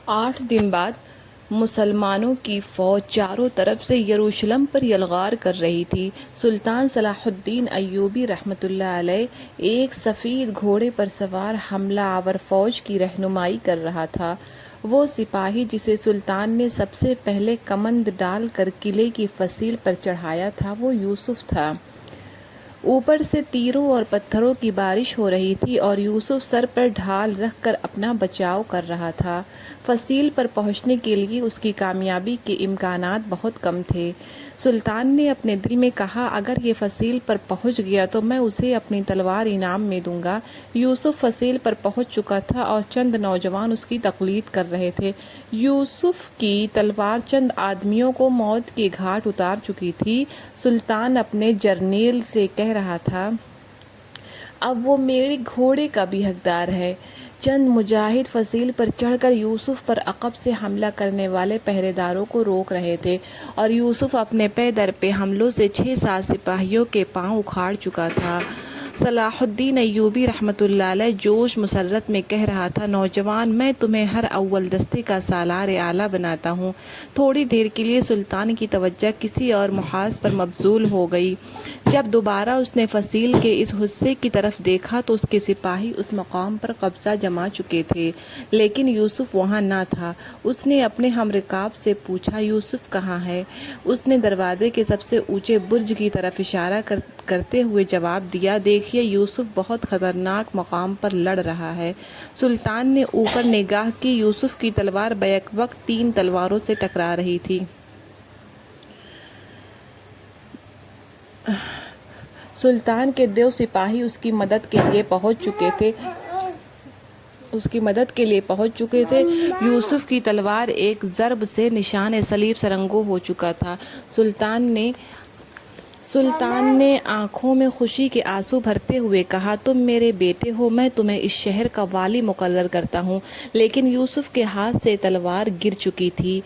8 دن بعد مسلمانوں کی فوج چاروں طرف سے یروشلم پر یلغار کر رہی تھی۔ سلطان صلاح الدین ایوبی رحمۃ اللہ علیہ ایک سفید گھوڑے پر سوار حملہ آور فوج کی رہنمائی کر رہا تھا۔ وہ سپاہی جسے سلطان نے سب سے پہلے کمند ڈال کر قلعے کی فصیل پر چڑھایا تھا وہ یوسف تھا۔ اوپر سے تیروں اور پتھروں کی بارش ہو رہی تھی اور یوسف سر پر ڈھال رکھ کر اپنا بچاؤ کر رہا تھا۔ فصیل پر پہنچنے کے لیے اس کی کامیابی کے امکانات بہت کم تھے۔ سلطان نے اپنے دل میں کہا، اگر یہ فصیل پر پہنچ گیا تو میں اسے اپنی تلوار انعام میں دوں گا۔ یوسف فصیل پر پہنچ چکا تھا اور چند نوجوان اس کی تقلید کر رہے تھے۔ یوسف کی تلوار چند آدمیوں کو موت کے گھاٹ اتار چکی تھی۔ سلطان اپنے جرنیل سے کہہ رہا تھا، اب وہ میرے گھوڑے کا بھی حقدار ہے۔ چند مجاہد فصیل پر چڑھ کر یوسف پر عقب سے حملہ کرنے والے پہرے داروں کو روک رہے تھے اور یوسف اپنے پے در پے حملوں سے 6-7 سپاہیوں کے پاؤں اکھاڑ چکا تھا۔ صلاح الدین ایوبی رحمۃ اللہ علیہ جوش مسرت میں کہہ رہا تھا، نوجوان، میں تمہیں ہر اول دستے کا سالار اعلیٰ بناتا ہوں۔ تھوڑی دیر کے لیے سلطان کی توجہ کسی اور محاذ پر مبذول ہو گئی۔ جب دوبارہ اس نے فصیل کے اس حصے کی طرف دیکھا تو اس کے سپاہی اس مقام پر قبضہ جما چکے تھے، لیکن یوسف وہاں نہ تھا۔ اس نے اپنے ہم رکاب سے پوچھا، یوسف کہاں ہے؟ اس نے دروازے کے سب سے اونچے برج کی طرف اشارہ کرتے ہوئے جواب دیا، دیکھیے یوسف بہت خطرناک مقام پر لڑ رہا ہے۔ سلطان نے اوپر نگاہ کی۔ یوسف کی تلوار بیک وقت 3 تلواروں سے ٹکرا رہی تھی۔ سلطان کے 2 سپاہی اس کی مدد کے لیے پہنچ چکے تھے۔ یوسف کی تلوار ایک ضرب سے نشان صلیب سرنگوں ہو چکا تھا۔ سلطان نے آنکھوں میں خوشی کے آنسو بھرتے ہوئے کہا، تم میرے بیٹے ہو، میں تمہیں اس شہر کا والی مقرر کرتا ہوں۔ لیکن یوسف کے ہاتھ سے تلوار گر چکی تھی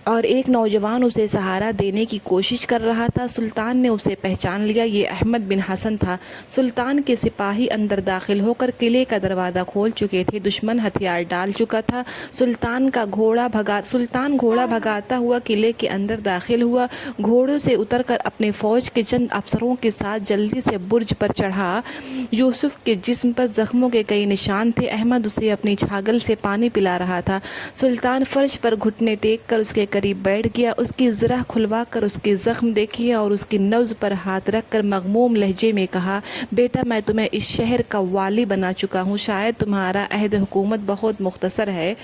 اور ایک نوجوان اسے سہارا دینے کی کوشش کر رہا تھا۔ سلطان نے اسے پہچان لیا، یہ احمد بن حسن تھا۔ سلطان کے سپاہی اندر داخل ہو کر قلعے کا دروازہ کھول چکے تھے۔ دشمن ہتھیار ڈال چکا تھا۔ سلطان گھوڑا بھگاتا ہوا قلعے کے اندر داخل ہوا۔ گھوڑوں سے اتر کر اپنے فوج کے چند افسروں کے ساتھ جلدی سے برج پر چڑھا۔ یوسف کے جسم پر زخموں کے کئی نشان تھے۔ احمد اسے اپنی چھاگل سے پانی پلا رہا تھا۔ سلطان فرش پر گھٹنے ٹیک کر اس کے قریب بیٹھ گیا، اس کی زرہ کھلوا کر اس کے زخم دیکھے اور اس کی نبض پر ہاتھ رکھ کر مغموم لہجے میں کہا، بیٹا، میں تمہیں اس شہر کا والی بنا چکا ہوں۔ شاید تمہارا عہد حکومت بہت مختصر ہے۔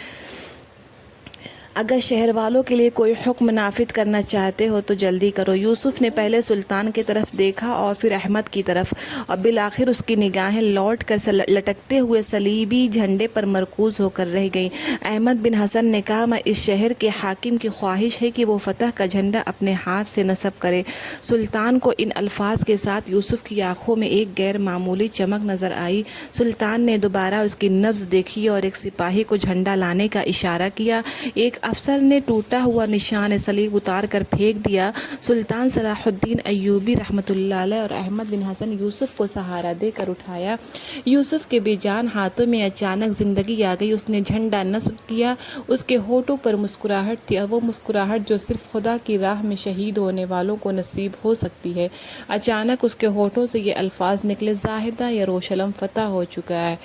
اگر شہر والوں کے لیے کوئی حکم نافذ کرنا چاہتے ہو تو جلدی کرو۔ یوسف نے پہلے سلطان کی طرف دیکھا اور پھر احمد کی طرف، اور بالآخر اس کی نگاہیں لوٹ کر لٹکتے ہوئے صلیبی جھنڈے پر مرکوز ہو کر رہ گئیں۔ احمد بن حسن نے کہا، میں اس شہر کے حاکم کی خواہش ہے کہ وہ فتح کا جھنڈا اپنے ہاتھ سے نصب کرے۔ سلطان کو ان الفاظ کے ساتھ یوسف کی آنکھوں میں ایک غیر معمولی چمک نظر آئی۔ سلطان نے دوبارہ اس کی نبض دیکھی اور ایک سپاہی کو جھنڈا لانے کا اشارہ کیا۔ ایک افسر نے ٹوٹا ہوا نشان صلیب اتار کر پھینک دیا۔ سلطان صلاح الدین ایوبی رحمۃ اللہ علیہ اور احمد بن حسن یوسف کو سہارا دے کر اٹھایا۔ یوسف کے بے جان ہاتھوں میں اچانک زندگی آ گئی۔ اس نے جھنڈا نصب کیا۔ اس کے ہونٹوں پر مسکراہٹ تھی، اور وہ مسکراہٹ جو صرف خدا کی راہ میں شہید ہونے والوں کو نصیب ہو سکتی ہے۔ اچانک اس کے ہونٹوں سے یہ الفاظ نکلے، زاہدہ یروشلم فتح ہو چکا ہے۔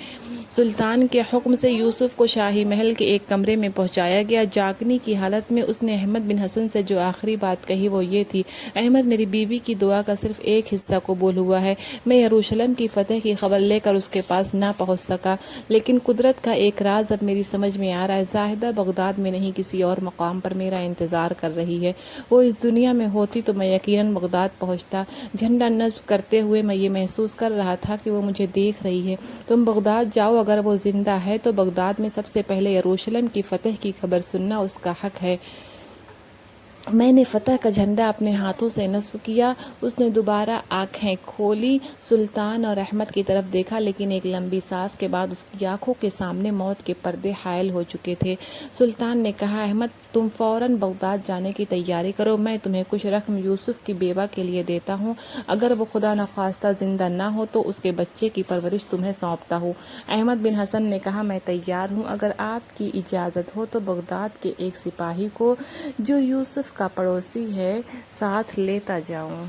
سلطان کے حکم سے یوسف کو شاہی محل کے ایک کمرے میں پہنچایا گیا۔ جاگنے کی حالت میں اس نے احمد بن حسن سے جو آخری بات کہی وہ یہ تھی، احمد، میری بیوی کی دعا کا صرف ایک حصہ قبول ہوا ہے۔ میں یروشلم کی فتح کی خبر لے کر اس کے پاس نہ پہنچ سکا، لیکن قدرت کا ایک راز اب میری سمجھ میں آ رہا ہے۔ زاہدہ بغداد میں نہیں، کسی اور مقام پر میرا انتظار کر رہی ہے۔ وہ اس دنیا میں ہوتی تو میں یقیناً بغداد پہنچتا۔ جھنڈا نصب کرتے ہوئے میں یہ محسوس کر رہا تھا کہ وہ مجھے دیکھ رہی ہے۔ تم بغداد جاؤ، اگر وہ زندہ ہے تو بغداد میں سب سے پہلے یروشلم کی فتح کی خبر سننا اس کا حق ہے۔ میں نے فتح کا جھنڈا اپنے ہاتھوں سے نصب کیا۔ اس نے دوبارہ آنکھیں کھولی، سلطان اور احمد کی طرف دیکھا، لیکن ایک لمبی سانس کے بعد اس کی آنکھوں کے سامنے موت کے پردے حائل ہو چکے تھے۔ سلطان نے کہا، احمد تم فوراً بغداد جانے کی تیاری کرو، میں تمہیں کچھ رقم یوسف کی بیوہ کے لیے دیتا ہوں، اگر وہ خدا نخواستہ زندہ نہ ہو تو اس کے بچے کی پرورش تمہیں سونپتا ہوں۔ احمد بن حسن نے کہا، میں تیار ہوں، اگر آپ کی اجازت ہو تو بغداد کے ایک سپاہی کو جو یوسف کا پڑوسی ہے ساتھ لیتا جاؤں۔